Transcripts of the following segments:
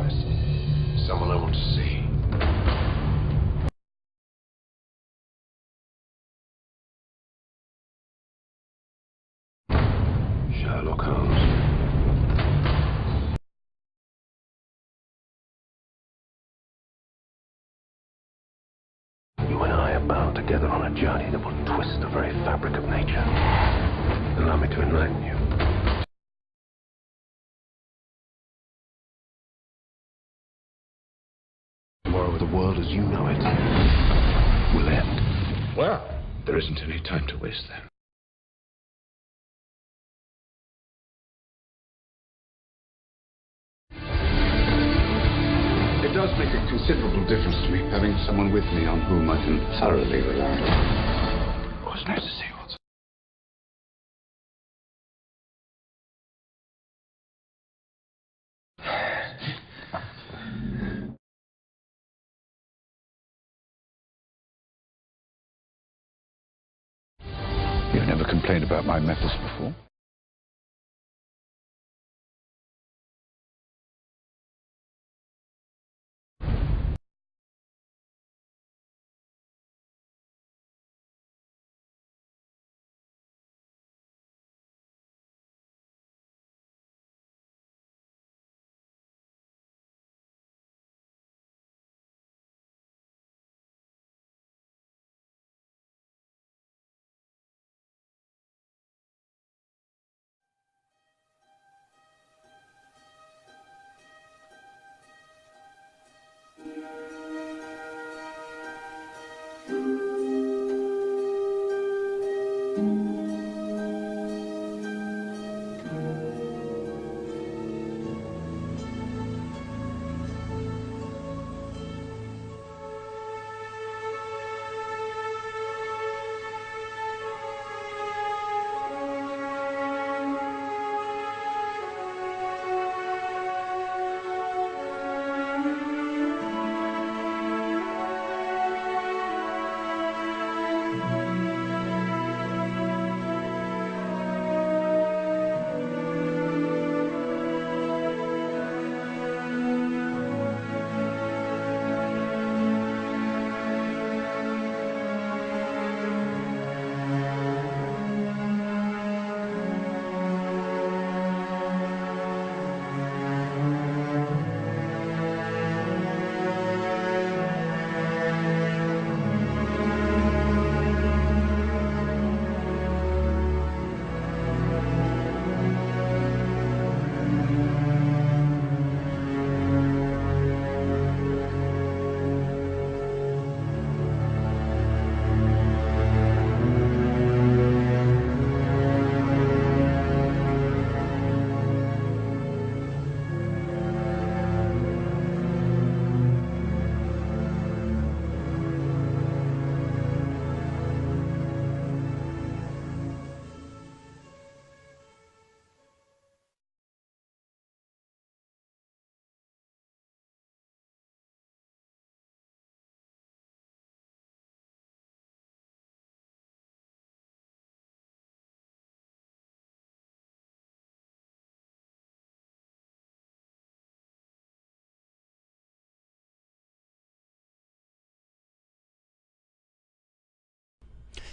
request? Someone I want to see. Sherlock Holmes. You and I are bound together on a journey that will twist the very fabric of nature. Allow me to enlighten you. Tomorrow the world as you know it will end. Well, there isn't any time to waste then. It does make a considerable difference to me having someone with me on whom I can thoroughly rely. Oh, it's nice to see you, Watson. You've never complained about my methods before?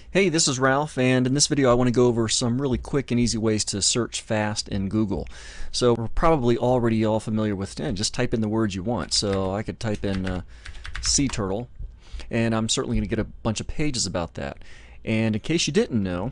Hey, this is Ralph, and in this video I want to go over some really quick and easy ways to search fast in Google. So we're probably already all familiar with just type in the words you want. So I could type in sea turtle, and I'm certainly going to get a bunch of pages about that. And in case you didn't know,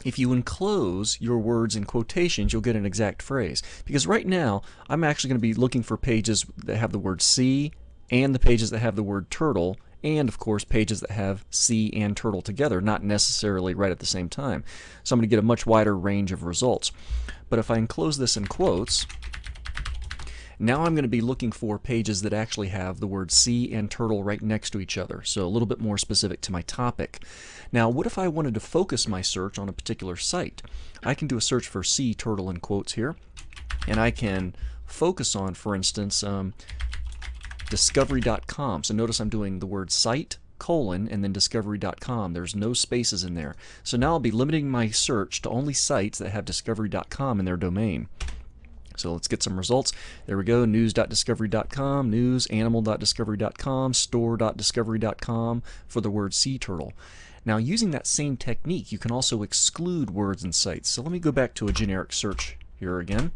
if you enclose your words in quotations, you'll get an exact phrase. Because right now, I'm actually going to be looking for pages that have the word sea and the pages that have the word turtle, and of course pages that have sea and turtle together, not necessarily right at the same time. So I'm going to get a much wider range of results. But if I enclose this in quotes, now I'm going to be looking for pages that actually have the word sea and turtle right next to each other, so a little bit more specific to my topic. Now, what if I wanted to focus my search on a particular site? I can do a search for sea turtle in quotes here, and I can focus on, for instance, discovery.com. So notice I'm doing the word site, colon, and then discovery.com. There's no spaces in there. So now I'll be limiting my search to only sites that have discovery.com in their domain. So let's get some results. There we go, news.discovery.com, news, animal.discovery.com, store.discovery.com for the word sea turtle. Now using that same technique, you can also exclude words and sites. So let me go back to a generic search here again.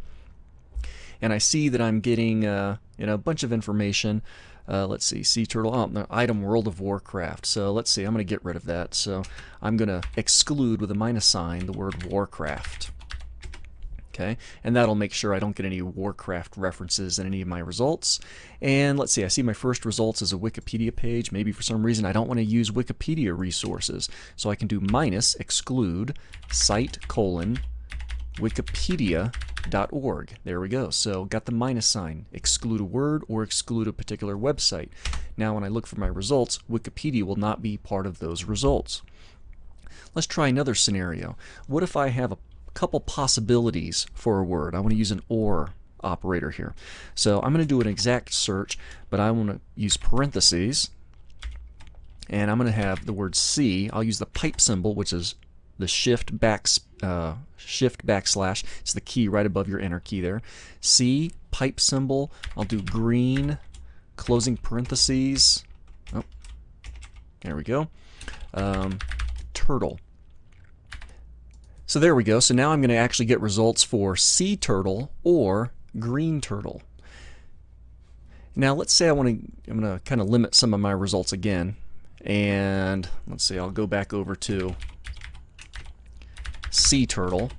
And I see that I'm getting a bunch of information. Let's see, sea turtle, the item World of Warcraft. So let's see, I'm going to get rid of that. So I'm going to exclude with a minus sign the word Warcraft. Okay, and that'll make sure I don't get any Warcraft references in any of my results. And let's see, I see my first results as a Wikipedia page. Maybe for some reason I don't want to use Wikipedia resources. So I can do minus exclude site colon wikipedia.org. There we go. So got the minus sign. Exclude a word or exclude a particular website. Now when I look for my results, Wikipedia will not be part of those results. Let's try another scenario. What if I have a couple possibilities for a word? I want to use an OR operator here. So I'm going to do an exact search, but I want to use parentheses, and I'm going to have the word see. I'll use the pipe symbol, which is the shift backslash. It's the key right above your enter key there. See, pipe symbol. I'll do green, closing parentheses. Oh, there we go. Turtle. So there we go. So now I'm going to actually get results for sea turtle or green turtle. Now let's say I'm going to kind of limit some of my results again. And let's see, I'll go back over to sea turtle.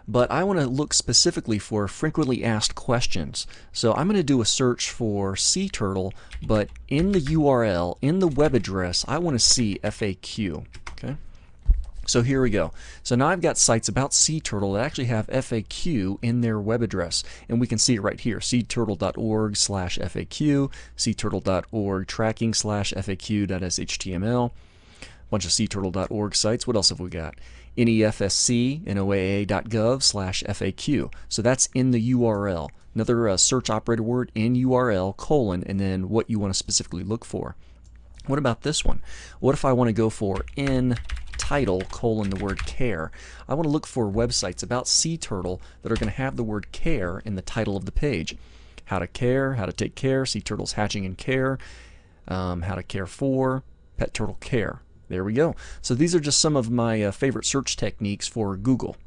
But I want to look specifically for frequently asked questions. So I'm going to do a search for sea turtle, but in the URL, in the web address, I want to see FAQ. Okay. So here we go. So now I've got sites about sea turtle that actually have FAQ in their web address, and we can see it right here, seaturtle.org/FAQ, seaturtle.org tracking/FAQ.html, bunch of seaturtle.org sites. What else have we got? NEFSC, NOAA.gov/FAQ. So that's in the URL. Another search operator word in URL, colon, and then what you want to specifically look for. What about this one? What if I want to go for in title colon the word care? I want to look for websites about sea turtle that are going to have the word care in the title of the page. How to care, how to take care, sea turtles hatching in care, how to care for, pet turtle care. There we go. So these are just some of my favorite search techniques for Google.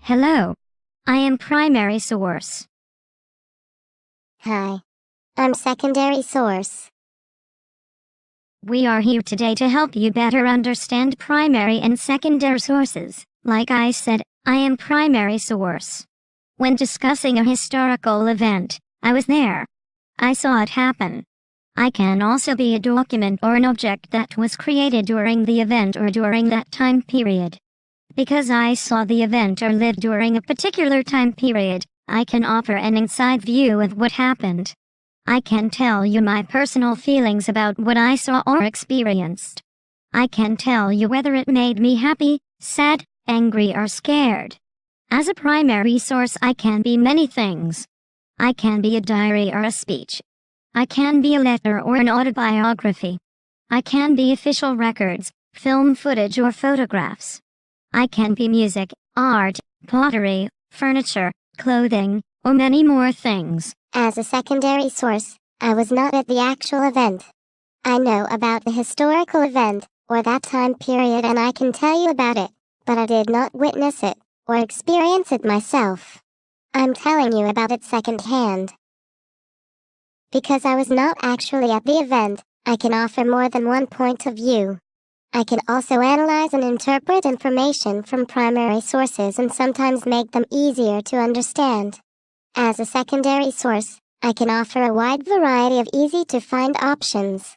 Hello. I am primary source. Hi. I'm secondary source. We are here today to help you better understand primary and secondary sources. Like I said, I am primary source. When discussing a historical event, I was there. I saw it happen. I can also be a document or an object that was created during the event or during that time period. Because I saw the event or lived during a particular time period, I can offer an inside view of what happened. I can tell you my personal feelings about what I saw or experienced. I can tell you whether it made me happy, sad, angry, or scared. As a primary source, I can be many things. I can be a diary or a speech. I can be a letter or an autobiography. I can be official records, film footage, or photographs. I can be music, art, pottery, furniture, clothing, or many more things. As a secondary source, I was not at the actual event. I know about the historical event, or that time period, and I can tell you about it, but I did not witness it, or experience it myself. I'm telling you about it secondhand. Because I was not actually at the event, I can offer more than one point of view. I can also analyze and interpret information from primary sources and sometimes make them easier to understand. As a secondary source, I can offer a wide variety of easy-to-find options.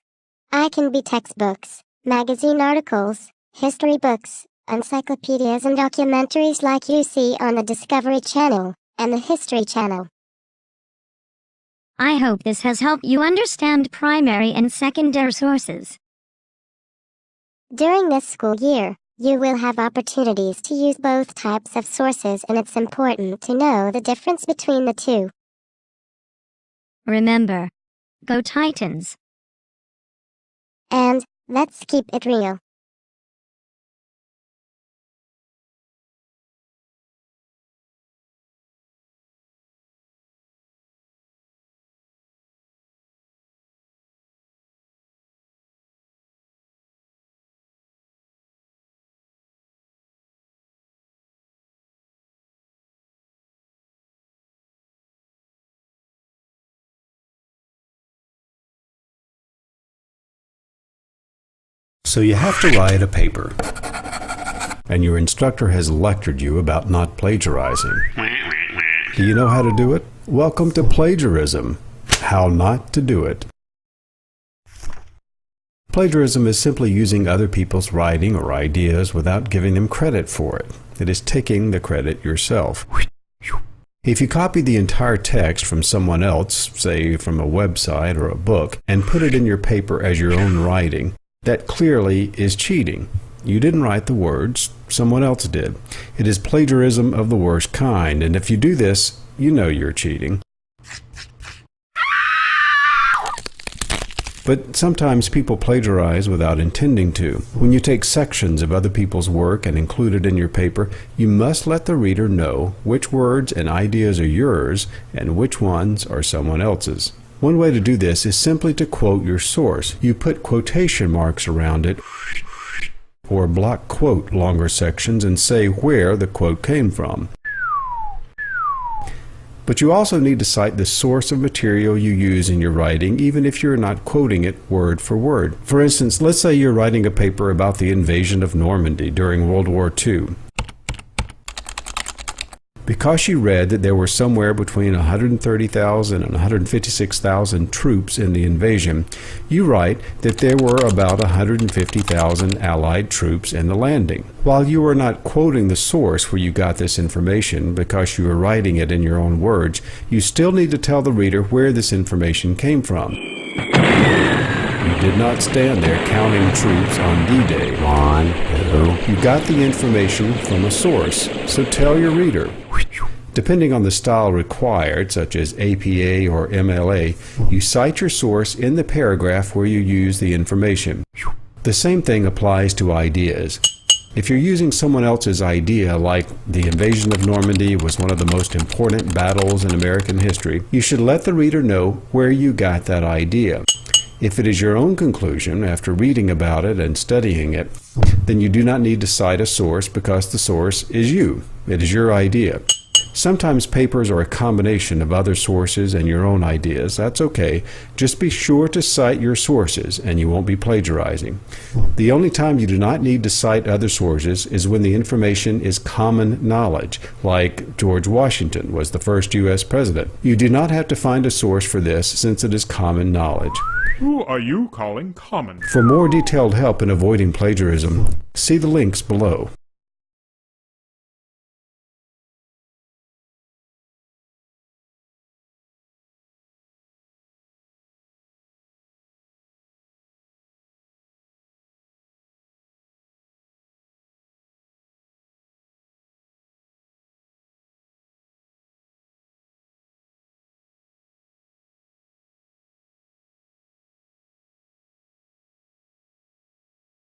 I can be textbooks, magazine articles, history books, encyclopedias, and documentaries like you see on the Discovery Channel and the History Channel. I hope this has helped you understand primary and secondary sources. During this school year, you will have opportunities to use both types of sources, and it's important to know the difference between the two. Remember, go Titans! And let's keep it real. So you have to write a paper, and your instructor has lectured you about not plagiarizing. Do you know how to do it? Welcome to Plagiarism, how not to do it. Plagiarism is simply using other people's writing or ideas without giving them credit for it. It is taking the credit yourself. If you copy the entire text from someone else, say from a website or a book, and put it in your paper as your own writing, that clearly is cheating. You didn't write the words, someone else did. It is plagiarism of the worst kind, and if you do this, you know you're cheating. But sometimes people plagiarize without intending to. When you take sections of other people's work and include it in your paper, you must let the reader know which words and ideas are yours and which ones are someone else's. One way to do this is simply to quote your source. You put quotation marks around it or block quote longer sections and say where the quote came from. But you also need to cite the source of material you use in your writing, even if you're not quoting it word for word. For instance, let's say you're writing a paper about the invasion of Normandy during World War II. Because you read that there were somewhere between 130,000 and 156,000 troops in the invasion, you write that there were about 150,000 Allied troops in the landing. While you are not quoting the source where you got this information because you are writing it in your own words, you still need to tell the reader where this information came from. You did not stand there counting troops on D-Day. You got the information from a source, so tell your reader. Depending on the style required, such as APA or MLA, you cite your source in the paragraph where you use the information. The same thing applies to ideas. If you're using someone else's idea, like the invasion of Normandy was one of the most important battles in American history, you should let the reader know where you got that idea. If it is your own conclusion after reading about it and studying it, then you do not need to cite a source because the source is you. It is your idea. Sometimes papers are a combination of other sources and your own ideas. That's okay. Just be sure to cite your sources and you won't be plagiarizing. The only time you do not need to cite other sources is when the information is common knowledge, like George Washington was the first U.S. president. You do not have to find a source for this since it is common knowledge. Who are you calling common? For more detailed help in avoiding plagiarism, see the links below.